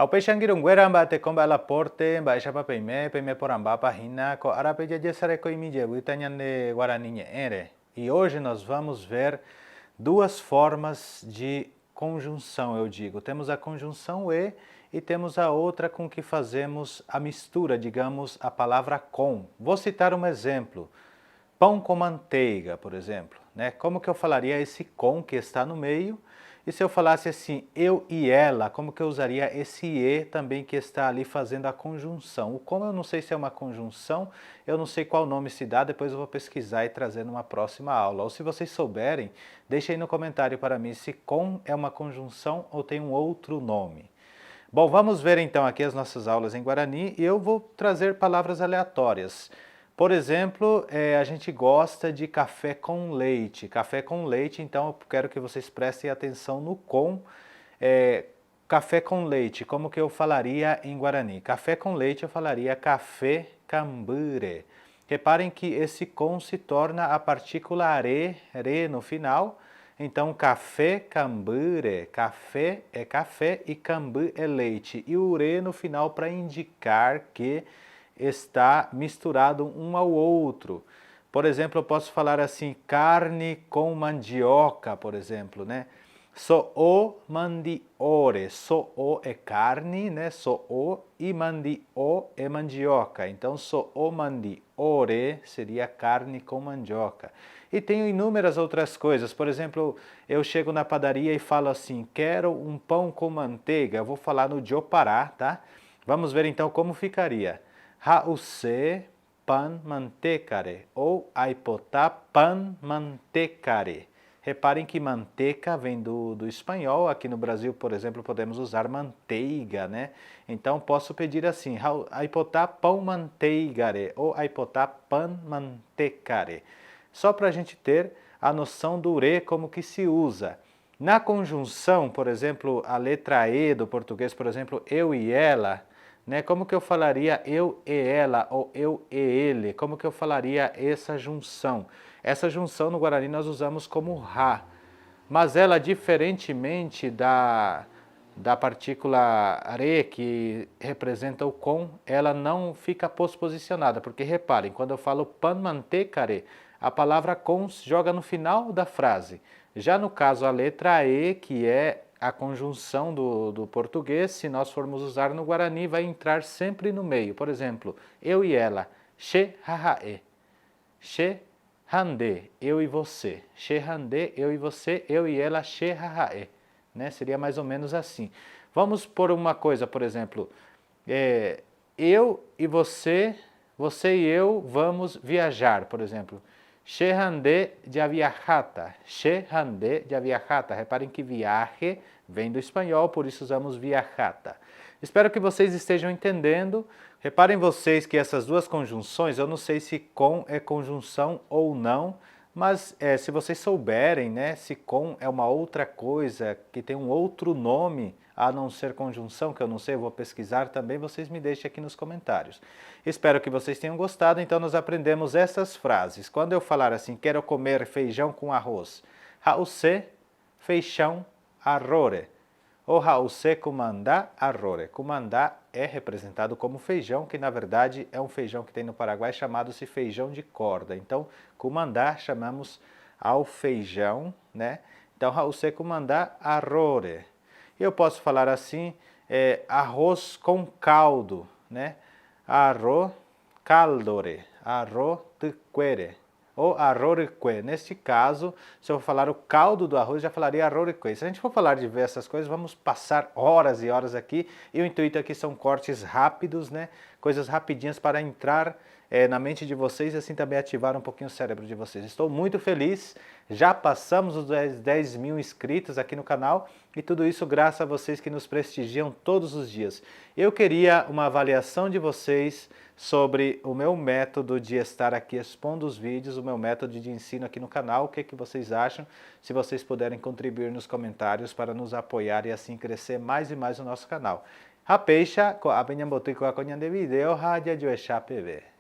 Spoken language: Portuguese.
Ao peixanguirunguera mbate comba la porte mbaixa pa peime porambá pa rina ko arapeja jesareko imije buitanyane guarani ere. E hoje nós vamos ver duas formas de conjunção, eu digo. Temos a conjunção e temos a outra com que fazemos a mistura, digamos, a palavra com. Vou citar um exemplo. Pão com manteiga, por exemplo, né? Como que eu falaria esse com que está no meio? E se eu falasse assim, eu e ela, como que eu usaria esse e também que está ali fazendo a conjunção? O como eu não sei se é uma conjunção, eu não sei qual nome se dá, depois eu vou pesquisar e trazer numa próxima aula. Ou se vocês souberem, deixem aí no comentário para mim se com é uma conjunção ou tem um outro nome. Bom, vamos ver então aqui as nossas aulas em Guarani e eu vou trazer palavras aleatórias. Por exemplo, a gente gosta de café com leite. Café com leite, então eu quero que vocês prestem atenção no com. Café com leite, como que eu falaria em Guarani? Café com leite eu falaria café cambure. Reparem que esse com se torna a partícula re no final. Então, café cambure, café é café e cambu é leite. E o re no final para indicar que está misturado um ao outro. Por exemplo, eu posso falar assim, carne com mandioca, por exemplo, né? So-o mandiore, so-o é carne, né? So-o e mandi-o é mandioca. Então, so-o mandiore seria carne com mandioca. E tenho inúmeras outras coisas. Por exemplo, eu chego na padaria e falo assim, quero um pão com manteiga. Eu vou falar no Diopará, tá? Vamos ver então como ficaria. Hause pan mantecare ou aipotá pan mantecare. Reparem que manteca vem do espanhol, aqui no Brasil, por exemplo, podemos usar manteiga, né? Então posso pedir assim, aipotá pão manteigare ou aipotá pan mantecare. Só para a gente ter a noção do re, como que se usa. Na conjunção, por exemplo, a letra E do português, por exemplo, eu e ela, né? Como que eu falaria eu e ela ou eu e ele? Como que eu falaria essa junção? Essa junção no Guarani nós usamos como ra, mas ela, diferentemente da partícula re, que representa o com, ela não fica posposicionada, porque reparem, quando eu falo pan mantecare, a palavra com joga no final da frase. Já no caso a letra E, que é a conjunção do português, se nós formos usar no Guarani, vai entrar sempre no meio. Por exemplo, eu e ela, she hahae. She hande, eu e você. She hande, eu e você, eu e ela, she hahae. Né? Seria mais ou menos assim. Vamos por uma coisa, por exemplo, eu e você, você e eu vamos viajar, por exemplo. She hande de viajata. She hande de viajata. Reparem que viaje vem do espanhol, por isso usamos viajata. Espero que vocês estejam entendendo. Reparem vocês que essas duas conjunções, eu não sei se com é conjunção ou não, mas se vocês souberem, né, se com é uma outra coisa, que tem um outro nome, a não ser conjunção, que eu não sei, eu vou pesquisar também, vocês me deixem aqui nos comentários. Espero que vocês tenham gostado, então nós aprendemos essas frases. Quando eu falar assim, quero comer feijão com arroz, hause, feijão, arrore. Ou hause, comandá, arrore. Comandá é representado como feijão, que na verdade é um feijão que tem no Paraguai chamado-se feijão de corda. Então, comandá chamamos ao feijão, né? Então, hause, comandá, arrore. Eu posso falar assim, arroz com caldo, né? Arroz caldore, arroz tequere, ou arrorique. Neste caso, se eu falar o caldo do arroz, já falaria arrorique. Se a gente for falar de ver essas coisas, vamos passar horas e horas aqui, e o intuito aqui são cortes rápidos, né? Coisas rapidinhas para entrar na mente de vocês e assim também ativar um pouquinho o cérebro de vocês. Estou muito feliz, já passamos os 10 mil inscritos aqui no canal e tudo isso graças a vocês que nos prestigiam todos os dias. Eu queria uma avaliação de vocês sobre o meu método de estar aqui expondo os vídeos, o meu método de ensino aqui no canal, o que vocês acham, se vocês puderem contribuir nos comentários para nos apoiar e assim crescer mais e mais o nosso canal. Rapeixa, a penha botico a conha de vídeo, rádio de PV.